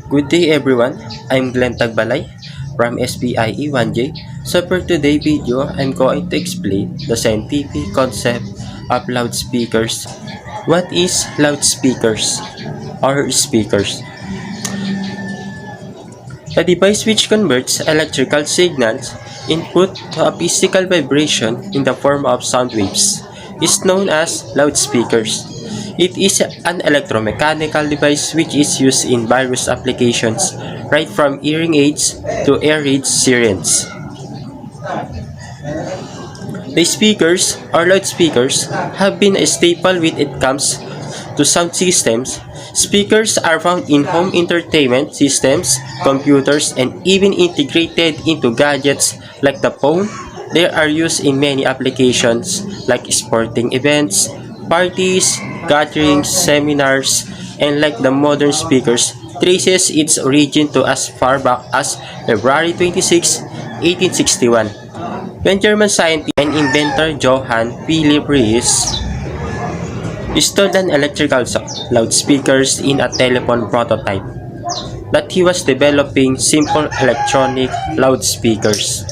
Good day everyone, I'm Glenn Tagbalay from SPIE1J. So for today's video, I'm going to explain the scientific concept of loudspeakers. What is loudspeakers or speakers? A device which converts electrical signals input to a physical vibration in the form of sound waves is known as loudspeakers. It is an electromechanical device which is used in various applications, right from hearing aids to air raid sirens. The speakers or loudspeakers have been a staple when it comes to sound systems. Speakers are found in home entertainment systems, computers, and even integrated into gadgets like the phone. They are used in many applications like sporting events, parties, gatherings, seminars, and like the modern speakers traces its origin to as far back as February 26, 1861, when German scientist and inventor Johann Philipp Reis installed an electrical loudspeakers in a telephone prototype that he was developing simple electronic loudspeakers.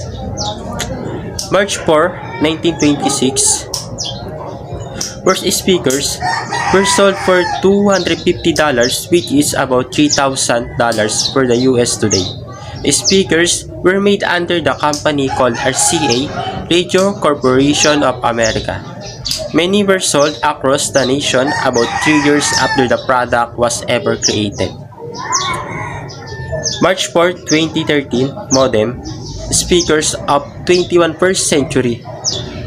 March 4, 1926, first speakers were sold for $250, which is about $3,000 for the US today. Speakers were made under the company called RCA, Radio Corporation of America. Many were sold across the nation about 3 years after the product was ever created. March 4, 2013, modem speakers of 21st century.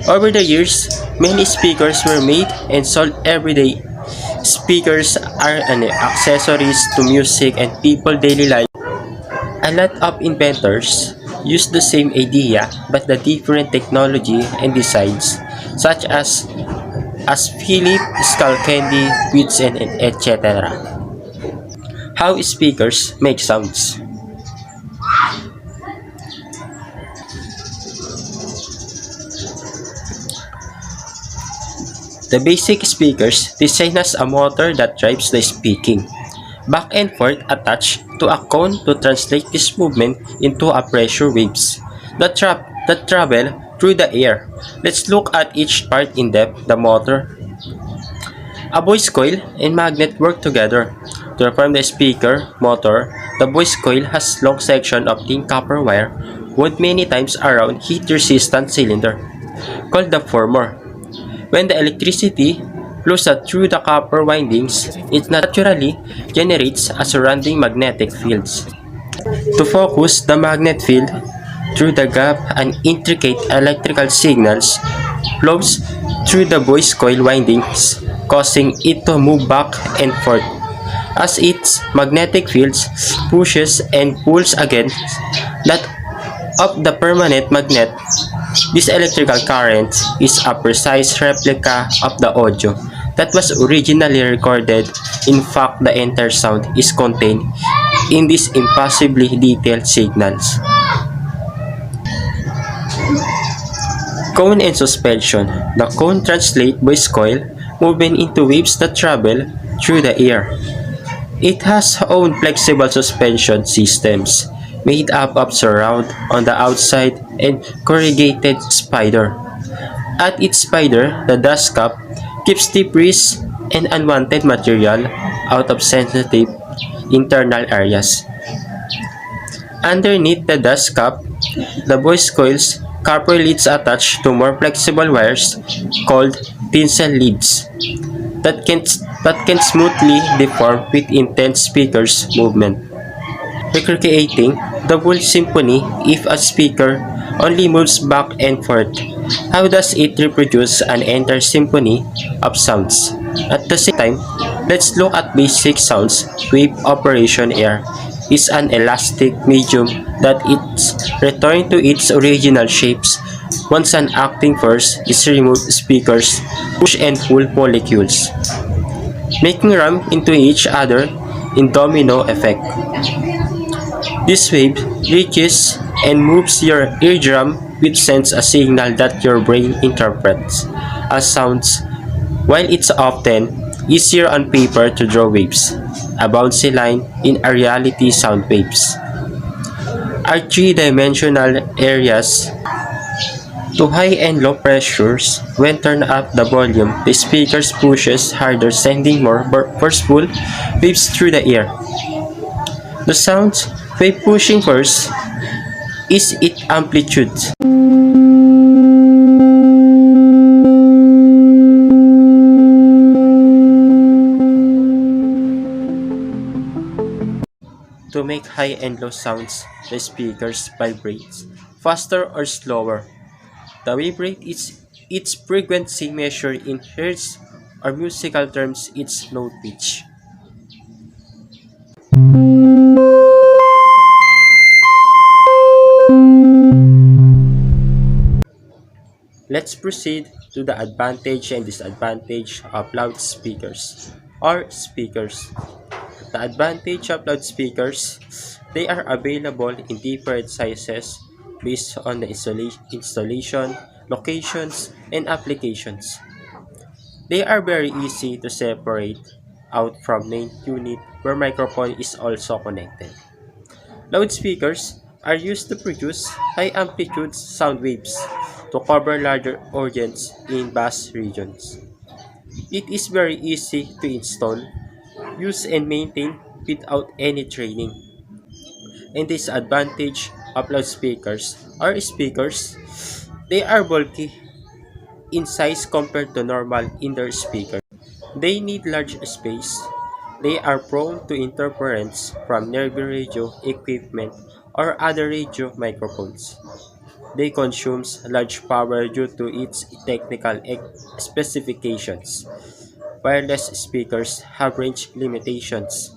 Over the years, many speakers were made and sold every day. Speakers are an accessories to music and people's daily life. A lot of inventors use the same idea but the different technology and designs, such as Philip, Skullcandy, Whitson, and etc. How speakers make sounds. The basic speakers design as a motor that drives the speaking, back and forth attached to a cone to translate this movement into a pressure waves that travel through the air. Let's look at each part in depth. The motor, a voice coil, and magnet work together to form the speaker motor. The voice coil has long section of thin copper wire wound many times around heat-resistant cylinder called the former. When the electricity flows through the copper windings, it naturally generates a surrounding magnetic fields. To focus the magnet field through the gap, an intricate electrical signals flows through the voice coil windings, causing it to move back and forth. As its magnetic fields pushes and pulls against that of the permanent magnet, this electrical current is a precise replica of the audio that was originally recorded. In fact, the entire sound is contained in these impossibly detailed signals. Cone and suspension. The cone translates voice coil movement into waves that travel through the air. It has own flexible suspension systems made up of surround on the outside and corrugated spider. At its spider, the dust cap keeps debris and unwanted material out of sensitive internal areas. Underneath the dust cap, the voice coils copper leads attached to more flexible wires called tinsel leads that can smoothly deform with intense speakers movement, recreating the whole symphony. If a speaker only moves back and forth, how does it reproduce an entire symphony of sounds? At the same time, let's look at basic sounds. Wave operation. Air is an elastic medium that it's returned to its original shapes once an acting force is removed. Speakers push and pull molecules, making ram into each other in domino effect. This wave reaches and moves your eardrum, which sends a signal that your brain interprets as sounds. While it's often easier on paper to draw waves, a bouncy line in a reality sound waves. Are three-dimensional areas to high and low pressures. When turn up the volume, the speakers pushes harder, sending more forceful waves through the air. The sound wave pushing first is its amplitude. To make high and low sounds, the speakers vibrate faster or slower. The wave rate is its frequency measured in hertz or musical terms its note pitch. Let's proceed to the advantage and disadvantage of loudspeakers or speakers. The advantage of loudspeakers, they are available in different sizes based on the installation, locations, and applications. They are very easy to separate out from main unit where microphone is also connected. Loudspeakers are used to produce high amplitude sound waves to cover larger audience in vast regions. It is very easy to install, use and maintain without any training. And disadvantage of loudspeakers are speakers. They are bulky in size compared to normal indoor speakers. They need large space. They are prone to interference from nearby radio equipment or other radio microphones. They consume large power due to its technical specifications. Wireless speakers have range limitations.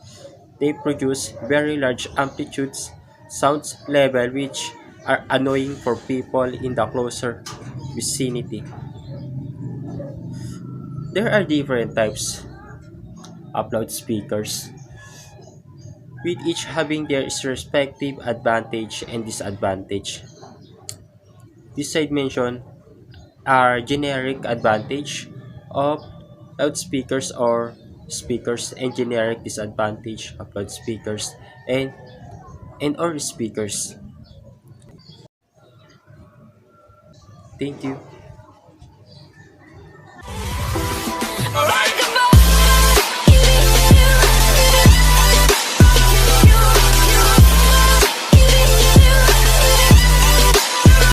They produce very large amplitudes, sounds level which are annoying for people in the closer vicinity. There are different types of loudspeakers, with each having their respective advantage and disadvantage. This side mention are generic advantage of loudspeakers or speakers and generic disadvantage of loudspeakers and or speakers. Thank you.